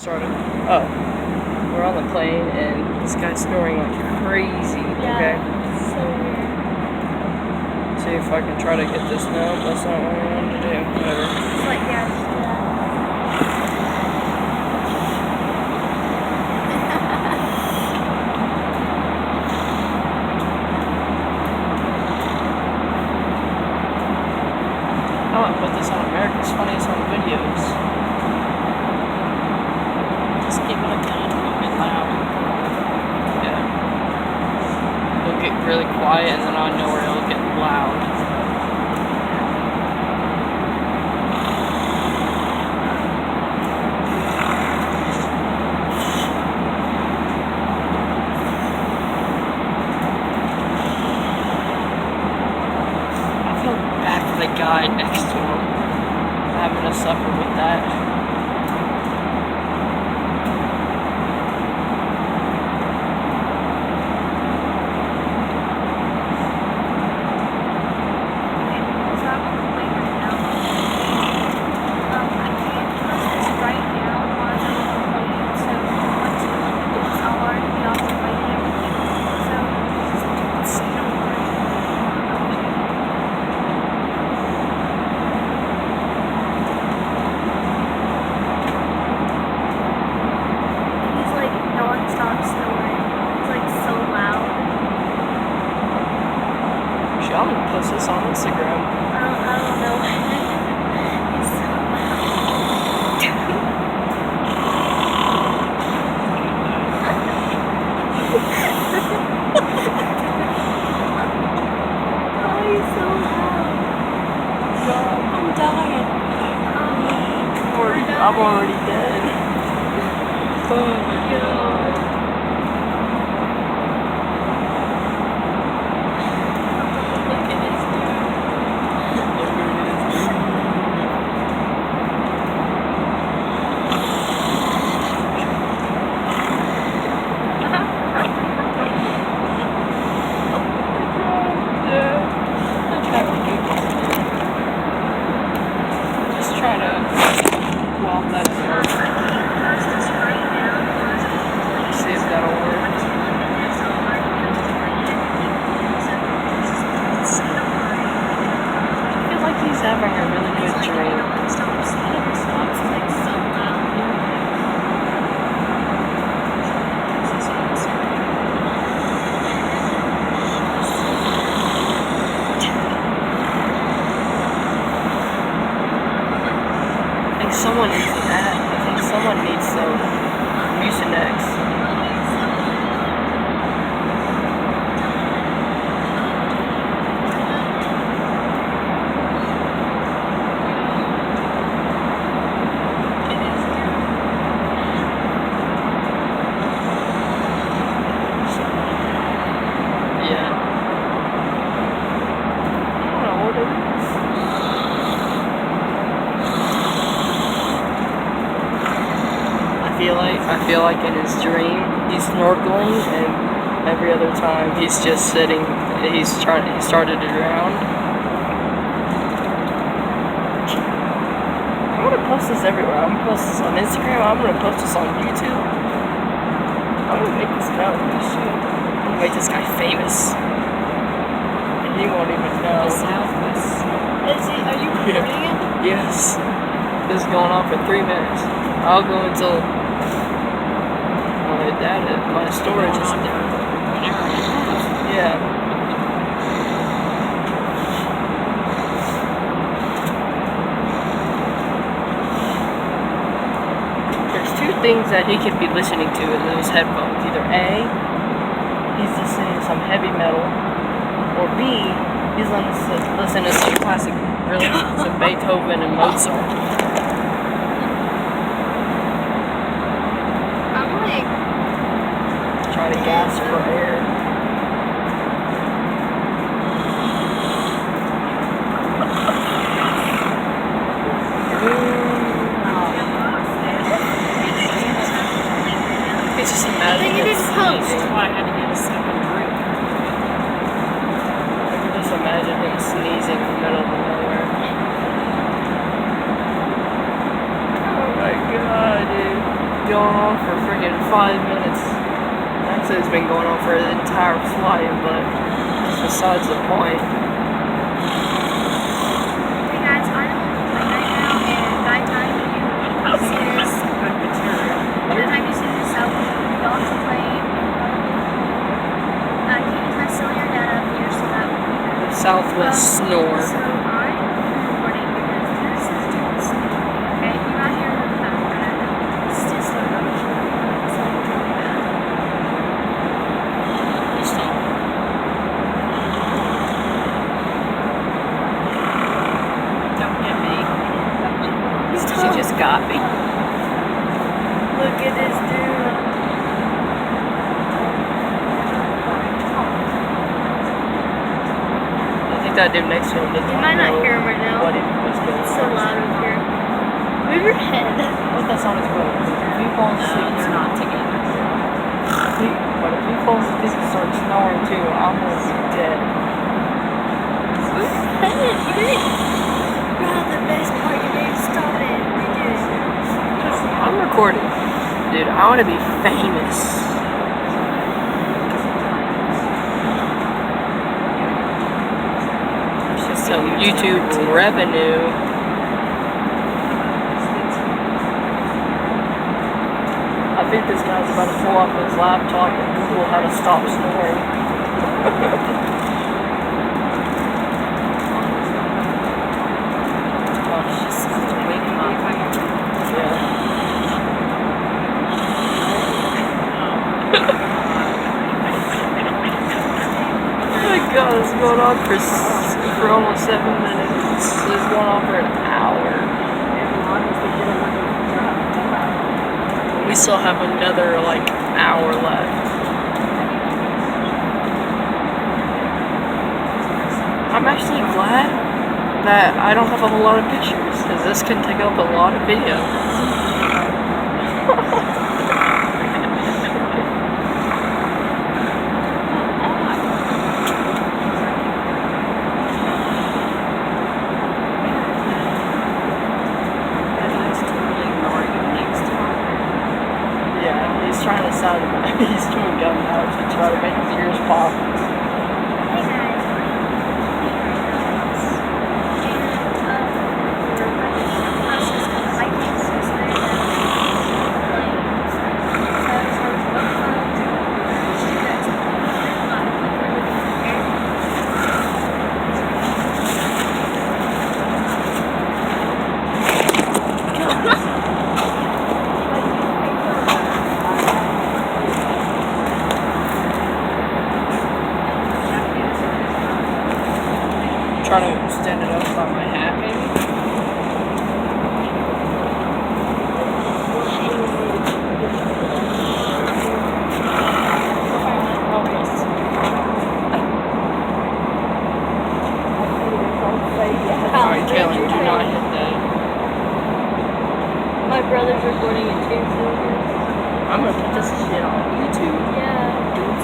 Started. Oh, we're on the plane and this guy's snoring like crazy. Yeah, okay. it's so weird. See if I can try to get this. No, that's not what I wanted to do. Whatever. It's like, yeah, just do that. I want to put this on America's Funniest Home Videos. Just keep it like that, a bit loud. Yeah. It'll get really quiet and then I know where it'll get loud. I feel bad for the guy next to him having to suffer with that. I'm gonna post this on Instagram. I don't know. He's so oh, he's so loud. I'm dying. I'm already dead. Oh my god. Try to walk that door. See if that'll work. I feel like he's having a really good dream. Someone needs that. I think someone needs some Mucinex. Yeah. I don't know what it is. I feel like in his dream he's snorkeling, and every other time he's just sitting. He started to drown. I'm gonna post this everywhere. I'm gonna post this on Instagram. I'm gonna post this on YouTube. I'm gonna make this guy I'm gonna make this guy famous, and he won't even know. Southwest. Are you recording it? Yes. This is going on for 3 minutes. I'll go until my storage is an hour and a half. yeah. There's two things that he could be listening to in those headphones. Either A, he's listening to some heavy metal, or B, he's listening to some classic, really, some Beethoven and Mozart. Try to gasp for air. It's just imagine him sneezing. Why I had to get a second drink. I can just imagine him sneezing in the middle of nowhere. Oh my god, dude. going on for freaking 5 minutes. Actually, it's been going on for the entire flight, but that's besides the point. Hey guys, I'm like right now, and by the time you see this, Good material. by the time you see this, I'll be off the plane. I can't use my cellular data up here, so that would be good. Southwest snore. So I'm recording because this is doing slow. Okay, you might hear the background. It's too slow. Don't get me. She just got me. Look at this dude. I think that dude next to him doesn't You might not know hear him right now. what he was going It's so on. loud over here. Move your head. What that sound is good. If he falls asleep, They're not together. but if he falls asleep and starts snoring too, I'm gonna be dead. Move your head. You didn't. Bro, the best part, you didn't stop it. Redo it. I'm recording. Dude, I wanna be famous. Some YouTube revenue. I think this guy's about to pull up his laptop and Google how to stop snoring. Just to wake him up. Yeah. Oh my god, it's going on for almost 7 minutes. It's going on for an hour. We still have another like hour left. I'm actually glad that I don't have a whole lot of pictures because this can take up a lot of video. Yeah, he's trying to sound. He's doing gun now to try to make his ears pop. Hey guys. Trying to stand it up by my hat, maybe. Alright, Kaylin, do not hit that. My brother's recording it too, so I'm gonna put this shit on YouTube. yeah.